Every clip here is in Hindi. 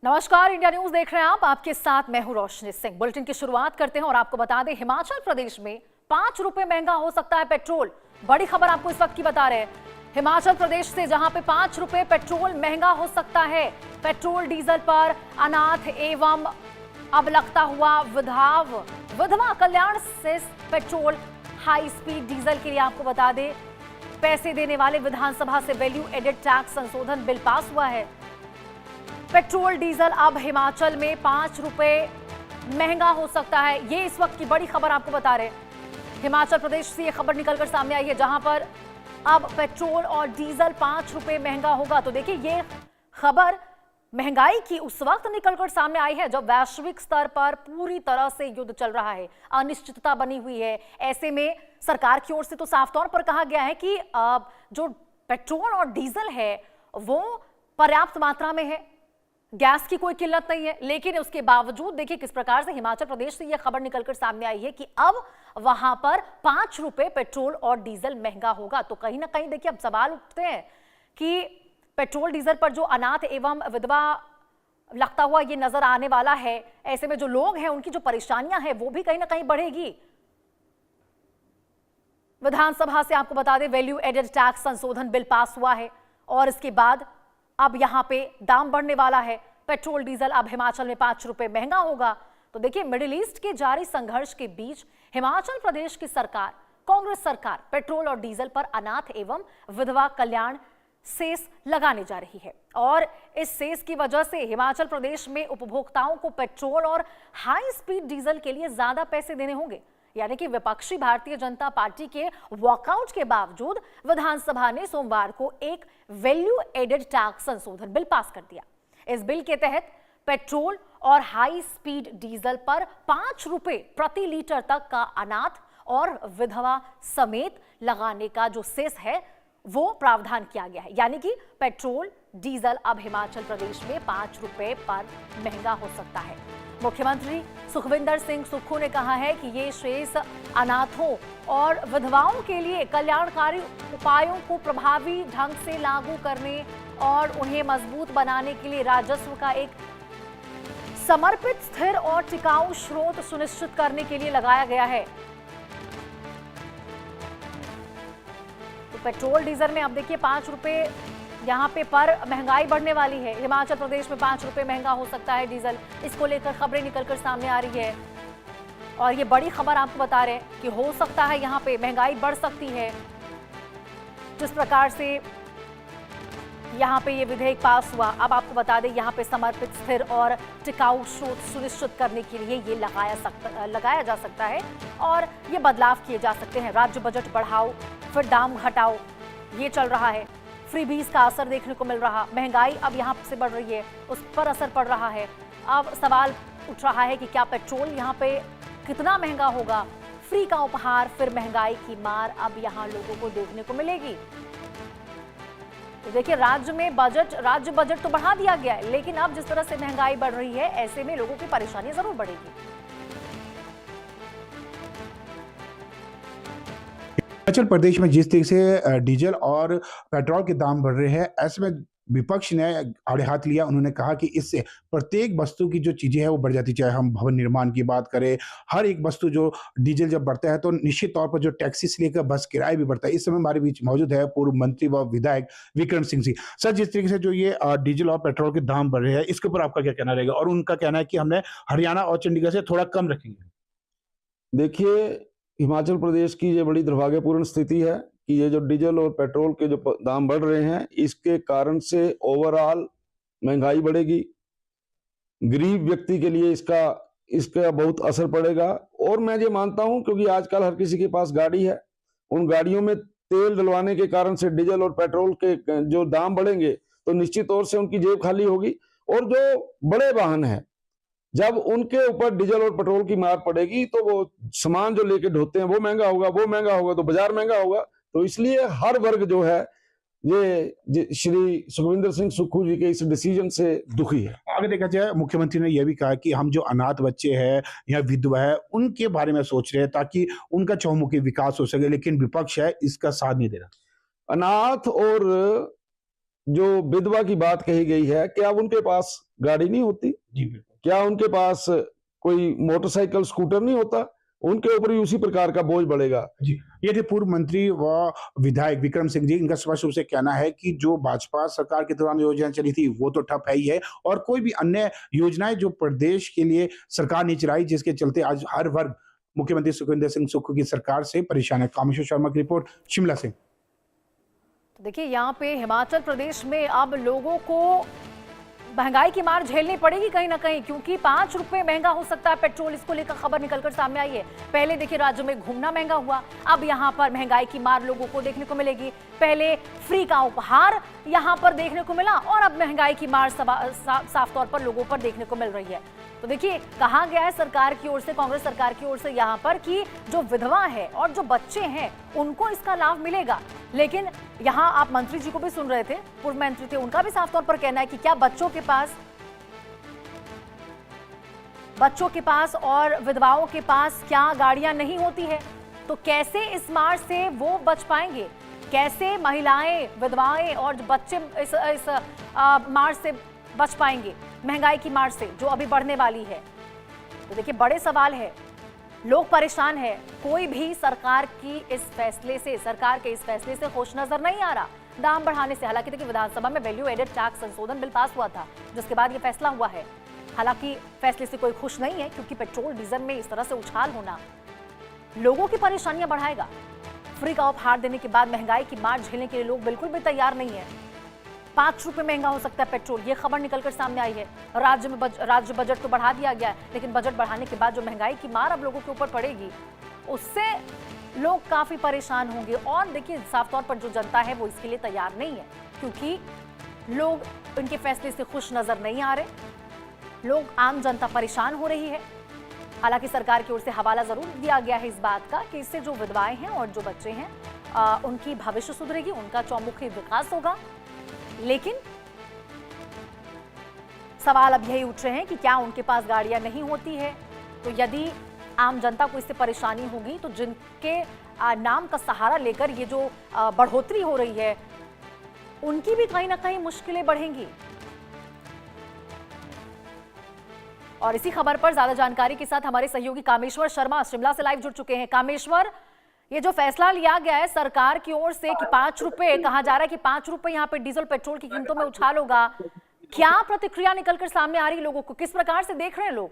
नमस्कार, इंडिया न्यूज देख रहे हैं आप। आपके साथ मैं हूं रोशनी सिंह। बुलेटिन की शुरुआत करते हैं और आपको बता दें, हिमाचल प्रदेश में 5 रुपए महंगा हो सकता है पेट्रोल। बड़ी खबर आपको इस वक्त की बता रहे हैं। हिमाचल प्रदेश से जहां पे 5 रुपए पेट्रोल महंगा हो सकता है। पेट्रोल डीजल पर अनाथ एवं अब लगता हुआ विधवा कल्याण से पेट्रोल हाई स्पीड डीजल के लिए आपको बता दें, पैसे देने वाले विधानसभा से वैल्यू एडेड टैक्स संशोधन बिल पास हुआ है। पेट्रोल डीजल अब हिमाचल में 5 रुपए महंगा हो सकता है। ये इस वक्त की बड़ी खबर आपको बता रहे हैं। हिमाचल प्रदेश से ये खबर निकलकर सामने आई है, जहां पर अब पेट्रोल और डीजल 5 रुपए महंगा होगा। तो देखिए, ये खबर महंगाई की उस वक्त निकलकर सामने आई है जब वैश्विक स्तर पर पूरी तरह से युद्ध चल रहा है, अनिश्चितता बनी हुई है। ऐसे में सरकार की ओर से तो साफ तौर पर कहा गया है कि जो पेट्रोल और डीजल है वो पर्याप्त मात्रा में है, गैस की कोई किल्लत नहीं है। लेकिन उसके बावजूद देखिए किस प्रकार से हिमाचल प्रदेश से यह खबर निकलकर सामने आई है कि अब वहां पर 5 रुपए पेट्रोल और डीजल महंगा होगा। तो कहीं ना कहीं देखिए अब सवाल उठते हैं कि पेट्रोल डीजल पर जो अनाथ एवं विधवा लगता हुआ ये नजर आने वाला है, ऐसे में जो लोग हैं उनकी जो परेशानियां हैं वो भी कहीं ना कहीं बढ़ेगी। विधानसभा से आपको बता दें, वैल्यू एडेड टैक्स संशोधन बिल पास हुआ है और इसके बाद अब यहां पे दाम बढ़ने वाला है। पेट्रोल डीजल अब हिमाचल में 5 रुपए महंगा होगा। तो देखिए, मिडिल ईस्ट के जारी संघर्ष के बीच हिमाचल प्रदेश की सरकार, कांग्रेस सरकार, पेट्रोल और डीजल पर अनाथ एवं विधवा कल्याण सेस लगाने जा रही है और इस सेस की वजह से हिमाचल प्रदेश में उपभोक्ताओं को पेट्रोल और हाई स्पीड डीजल के लिए ज्यादा पैसे देने होंगे। यानी कि विपक्षी भारतीय जनता पार्टी के वॉकआउट के बावजूद विधानसभा ने सोमवार को एक वैल्यू एडेड टैक्स संशोधन बिल पास कर दिया। इस बिल के तहत पेट्रोल और हाई स्पीड डीजल पर 5 रुपए प्रति लीटर तक का अनाथ और विधवा समेत लगाने का जो सेस है वो प्रावधान किया गया है। यानी कि पेट्रोल डीजल अब हिमाचल प्रदेश में 5 रुपए पर महंगा हो सकता है। मुख्यमंत्री सुखविंदर सिंह सुक्खू ने कहा है कि ये शेष अनाथों और विधवाओं के लिए कल्याणकारी उपायों को प्रभावी ढंग से लागू करने और उन्हें मजबूत बनाने के लिए राजस्व का एक समर्पित, स्थिर और टिकाऊ स्रोत सुनिश्चित करने के लिए लगाया गया है। तो पेट्रोल डीजल में अब देखिए 5 रुपए यहाँ पे पर महंगाई बढ़ने वाली है। हिमाचल प्रदेश में 5 रुपए महंगा हो सकता है डीजल। इसको लेकर खबरें निकलकर सामने आ रही है और ये बड़ी खबर आपको बता रहे हैं कि हो सकता है यहाँ पे महंगाई बढ़ सकती है। जिस प्रकार से यहाँ पे ये विधेयक पास हुआ, अब आपको बता दें यहाँ पे समर्पित, स्थिर और टिकाऊ स्रोत सुनिश्चित करने के लिए ये लगाया जा सकता है और ये बदलाव किए जा सकते हैं। राज्य बजट बढ़ाओ फिर दाम घटाओ, ये चल रहा है। फ्रीबीज का असर देखने को मिल रहा, महंगाई अब यहाँ से बढ़ रही है, उस पर असर पड़ रहा है। अब सवाल उठ रहा है कि क्या पेट्रोल यहाँ पे कितना महंगा होगा। फ्री का उपहार फिर महंगाई की मार अब यहाँ लोगों को देखने को मिलेगी। तो देखिए, राज्य बजट तो बढ़ा दिया गया है, लेकिन अब जिस तरह से महंगाई बढ़ रही है, ऐसे में लोगों की परेशानियां जरूर बढ़ेगी। हिमाचल प्रदेश में जिस तरीके से डीजल और पेट्रोल के दाम बढ़ रहे हैं, ऐसे में विपक्ष ने आड़े हाथ लिया। उन्होंने कहा कि इससे प्रत्येक वस्तु की जो चीजें हैं वो बढ़ जाती, चाहे हम भवन निर्माण की बात करें, हर एक वस्तु जो डीजल जब बढ़ता है तो निश्चित तौर पर जो टैक्सी से लेकर बस किराया भी बढ़ता है। इस समय हमारे बीच मौजूद है पूर्व मंत्री व विधायक विक्रम सिंह जी। सर, जिस तरीके से जो ये डीजल और पेट्रोल के दाम बढ़ रहे हैं, इसके ऊपर आपका क्या कहना रहेगा? और उनका कहना है कि हमने हरियाणा और चंडीगढ़ से थोड़ा कम रखेंगे। देखिए, हिमाचल प्रदेश की ये बड़ी दुर्भाग्यपूर्ण स्थिति है कि ये जो डीजल और पेट्रोल के जो दाम बढ़ रहे हैं, इसके कारण से ओवरऑल महंगाई बढ़ेगी। गरीब व्यक्ति के लिए इसका बहुत असर पड़ेगा। और मैं ये मानता हूं, क्योंकि आजकल हर किसी के पास गाड़ी है, उन गाड़ियों में तेल डलवाने के कारण से डीजल और पेट्रोल के जो दाम बढ़ेंगे तो निश्चित तौर से उनकी जेब खाली होगी। और जो बड़े वाहन है, जब उनके ऊपर डीजल और पेट्रोल की मार पड़ेगी तो वो सामान जो लेके ढोते हैं वो महंगा होगा तो बाजार महंगा होगा। तो इसलिए हर वर्ग जो है ये श्री सुखविंदर सिंह सुक्खू जी के इस डिसीजन से दुखी है। अगर देखा जाए, मुख्यमंत्री ने यह भी कहा कि हम जो अनाथ बच्चे हैं या विधवा है उनके बारे में सोच रहे हैं ताकि उनका चहुमुखी विकास हो सके, लेकिन विपक्ष है इसका साथ नहीं दे रहा। अनाथ और जो विधवा की बात कही गई है, क्या उनके पास गाड़ी नहीं होती? जी बिल्कुल। क्या उनके पास कोई मोटरसाइकिल स्कूटर नहीं होता? उनके ऊपर भी उसी प्रकार का बोझ बढ़ेगा। जी, ये थे पूर्व मंत्री व विधायक विक्रम सिंह जी। इनका स्पष्ट रूप से कहना है कि जो भाजपा सरकार के दौरान योजना चली थी, वो तो ठप है ही है, और कोई भी अन्य योजनाएँ जो प्रदेश के लिए सरकार ने चलाई, जिसके चलते आज हर वर्ग मुख्यमंत्री सुखविंदर सिंह सुक्खू की सरकार से परेशान है। कामेश्वर शर्मा की रिपोर्ट, शिमला से। तो देखिए, यहाँ पे हिमाचल प्रदेश में अब लोगों को महंगाई की मार झेलनी पड़ेगी कहीं ना कहीं, क्योंकि 5 रुपए महंगा हो सकता है पेट्रोल। इसको लेकर खबर निकलकर सामने आई है। पहले देखिए राज्य में घूमना महंगा हुआ, अब यहाँ पर महंगाई की मार लोगों को देखने को मिलेगी। पहले फ्री का उपहार यहाँ पर देखने को मिला, और अब महंगाई की मार साफ तौर पर लोगों पर देखने को मिल रही है। तो देखिए, कहा गया है सरकार की ओर से, कांग्रेस सरकार की ओर से यहाँ पर, कि जो विधवा है और जो बच्चे हैं उनको इसका लाभ मिलेगा। लेकिन यहाँ आप मंत्री जी को भी सुन रहे थे, पूर्व मंत्री थे, उनका भी साफ तौर पर कहना है कि क्या बच्चों के पास और विधवाओं के पास क्या गाड़ियां नहीं होती है? तो कैसे इस मार से वो बच पाएंगे? कैसे महिलाएं, विधवाएं और बच्चे इस मार से बच पाएंगे, महंगाई की मार से जो अभी बढ़ने वाली है? तो देखिए, बड़े सवाल है, लोग परेशान है। कोई भी सरकार के इस फैसले से खुश नजर नहीं आ रहा, दाम बढ़ाने से। हालांकि देखिए, विधानसभा में वैल्यू एडेड टैक्स संशोधन बिल पास हुआ था, जिसके बाद ये फैसला हुआ है। हालांकि फैसले से कोई खुश नहीं है, क्योंकि पेट्रोल डीजल में इस तरह से उछाल होना लोगों की परेशानियां बढ़ाएगा। फ्री का उपहार देने के बाद महंगाई की मार झेलने के लिए लोग बिल्कुल भी तैयार नहीं है। 5 रुपए महंगा हो सकता है पेट्रोल, ये खबर निकलकर सामने आई है। राज्य बजट तो बढ़ा दिया गया है, लेकिन बजट बढ़ाने के बाद जो महंगाई की मार अब लोगों के ऊपर पड़ेगी, उससे लोग काफी परेशान होंगे। और देखिए, साफ तौर पर जो जनता है वो इसके लिए तैयार नहीं है, क्योंकि लोग इनके फैसले से खुश नजर नहीं आ रहे। लोग, आम जनता परेशान हो रही है। हालांकि सरकार की ओर से हवाला जरूर दिया गया है इस बात का कि इससे जो विधवाएं हैं और जो बच्चे हैं, उनकी भविष्य सुधरेगी, उनका चौमुखी विकास होगा। लेकिन सवाल अब यही उठ रहे हैं कि क्या उनके पास गाड़ियां नहीं होती है? तो यदि आम जनता को इससे परेशानी होगी, तो जिनके नाम का सहारा लेकर ये जो बढ़ोतरी हो रही है, उनकी भी कहीं ना कहीं मुश्किलें बढ़ेंगी। और इसी खबर पर ज्यादा जानकारी के साथ हमारे सहयोगी कामेश्वर शर्मा शिमला से लाइव जुड़ चुके हैं। कामेश्वर, ये जो फैसला लिया गया है सरकार की ओर से कि 5 रुपए, कहा जा रहा है कि 5 रुपए यहाँ पे डीजल पेट्रोल की कीमतों में उछाल होगा, क्या प्रतिक्रिया निकलकर सामने आ रही है लोगों को? किस प्रकार से देख रहे हैं लोग?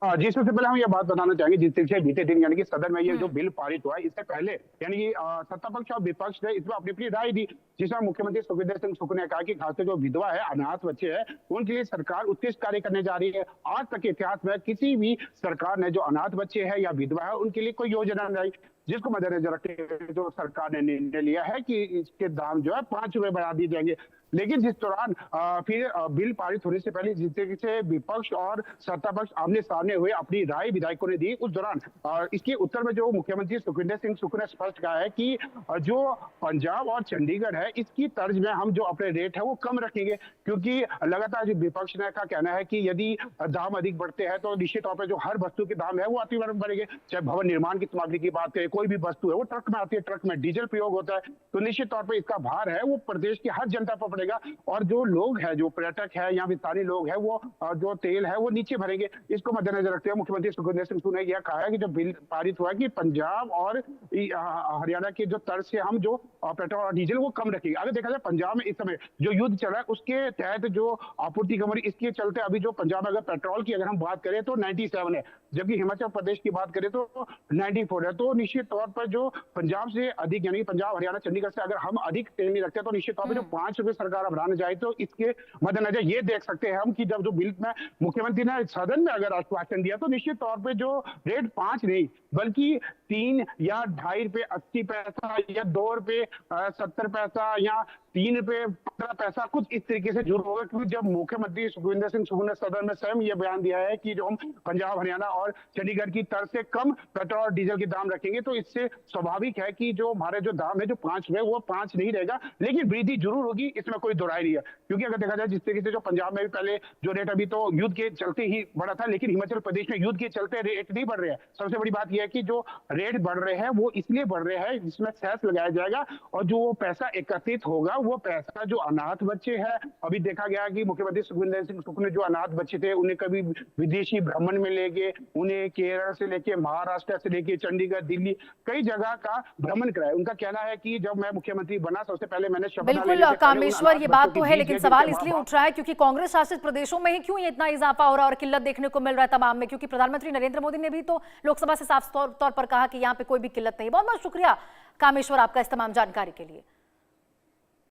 जी, सबसे पहले हम ये बात बताना चाहेंगे, जिस तरीके से बीते दिन यानी कि सदन में ये जो बिल पारित हुआ है, इससे पहले यानी कि सत्ता पक्ष और विपक्ष ने इसमें अपनी अपनी राय दी, जिसमें मुख्यमंत्री सुखविंदर सिंह सुक्खू ने कहा कि खासकर जो विधवा है, अनाथ बच्चे हैं, उनके लिए सरकार उत्कृष्ट कार्य करने जा रही है। आज तक के इतिहास में किसी भी सरकार ने जो अनाथ बच्चे हैं या विधवा है, उनके लिए कोई योजना नहीं, जिसको मद्देनजर रखते हुए जो सरकार ने निर्णय लिया है कि इसके दाम जो है 5 रुपए बढ़ा दिए जाएंगे। लेकिन जिस दौरान फिर बिल पारित होने से पहले जिस तरीके से विपक्ष और सत्ता पक्ष आमने सामने हुए, अपनी राय विधायकों ने दी, उस दौरान इसके उत्तर में जो मुख्यमंत्री सुखविंदर सिंह सुक्खू ने स्पष्ट कहा है कि जो पंजाब और चंडीगढ़ है, इसकी तर्ज में हम जो अपने रेट है वो कम रखेंगे, क्योंकि लगातार जो विपक्ष ने का कहना है कि यदि दाम अधिक बढ़ते हैं तो निश्चित तौर पर जो हर वस्तु के दाम है वो अति बढ़ेंगे। चाहे भवन निर्माण की सामग्री की बात करें, कोई भी वस्तु है वो ट्रक में आती है, ट्रक में डीजल प्रयोग होता है, तो निश्चित तौर पर इसका भार है वो प्रदेश की हर जनता पर पड़ेगा। और जो लोग हैं, जो पर्यटक है या विस्तारी लोग हैं, वो जो तेल है वो नीचे भरेंगे। इसको मद्देनजर रखते हुए मुख्यमंत्री सुखविंदर सिंह सुक्खू ने यह कहा है कि जो बिल पारित हुआ कि पंजाब और हरियाणा के जो तर्ज से हम जो पेट्रोल और डीजल वो कम रखेंगे। अगर देखा जाए पंजाब में इस समय जो युद्ध चल रहा है, उसके तहत जो आपूर्ति कम रही, इसके चलते अभी जो पंजाब में अगर पेट्रोल की अगर हम बात करें तो 97 है, जबकि हिमाचल प्रदेश की बात करें तो 94 है। तो निश्चित तौर पर जो पंजाब से अधिक यानी पंजाब, हरियाणा, चंडीगढ़ से अगर हम अधिक तेल नहीं रखते तो निश्चित तौर पर जो 5 रुपए सरकार बढ़ाने जाए, तो इसके मद्देनजर ये देख सकते हैं हम कि जब जो बिल में मुख्यमंत्री ने सदन में अगर आश्वासन दिया, तो निश्चित तौर पे जो रेट 5 नहीं बल्कि 3 या 2.5 रुपए 80 पैसा या 2 रुपए 70 पैसा या 3 रुपए 15 पैसा कुछ इस तरीके से जुड़ होगा। क्योंकि जब मुख्यमंत्री सुखविंदर सिंह सुक्खू ने सदन में स्वयं ये बयान दिया है कि जो हम पंजाब, हरियाणा और चंडीगढ़ की तर्ज से कम पेट्रोल और डीजल के दाम रखेंगे, तो इससे स्वाभाविक है कि जो हमारे जो दाम है जो 5 रुपए वो 5 नहीं रहेगा, लेकिन वृद्धि जरूर होगी, इसमें कोई दोराय नहीं है। क्योंकि अगर देखा जाए जिस तरीके से जो पंजाब में भी पहले जो रेट अभी तो युद्ध के चलते ही बढ़ा था, लेकिन हिमाचल प्रदेश में युद्ध के चलते रेट नहीं बढ़ रहे हैं। सबसे बड़ी बात यह है कि जो रेट बढ़ रहे हैं वो इसलिए बढ़ रहे हैं जिसमें सेस लगाया जाएगा, और जो पैसा एकत्रित होगा वो पैसा जो अनाथ बच्चे हैं, अभी देखा गया कि मुख्यमंत्री सुखविंदर सिंह सुक्खू ने जो अनाथ बच्चे थे उन्हें कभी विदेशी भ्रमण में ले गए, उन्हें केरल से लेके महाराष्ट्र से लेके चंडीगढ़, दिल्ली, कई जगह का भ्रमण कराया। उनका कहना है कि जब मैं मुख्यमंत्री बना सबसे पहले मैंने शपथ लेने बिल्कुल से पहले उन कामेश्वर, अनाथ ये बच्चों बात की तो है, फीस लेकिन दे सवाल दी इसलिए थी। उठ रहा है क्योंकि कांग्रेस शासित प्रदेशों में ही क्यों ये इतना इजाफा हो रहा है और किल्लत देखने को मिल रहा है तमाम में, क्योंकि प्रधानमंत्री नरेंद्र मोदी ने भी तो लोकसभा से साफ तौर पर कहा कि यहाँ पे कोई भी किल्लत नहीं। बहुत बहुत शुक्रिया कामेश्वर आपका इस तमाम जानकारी के लिए।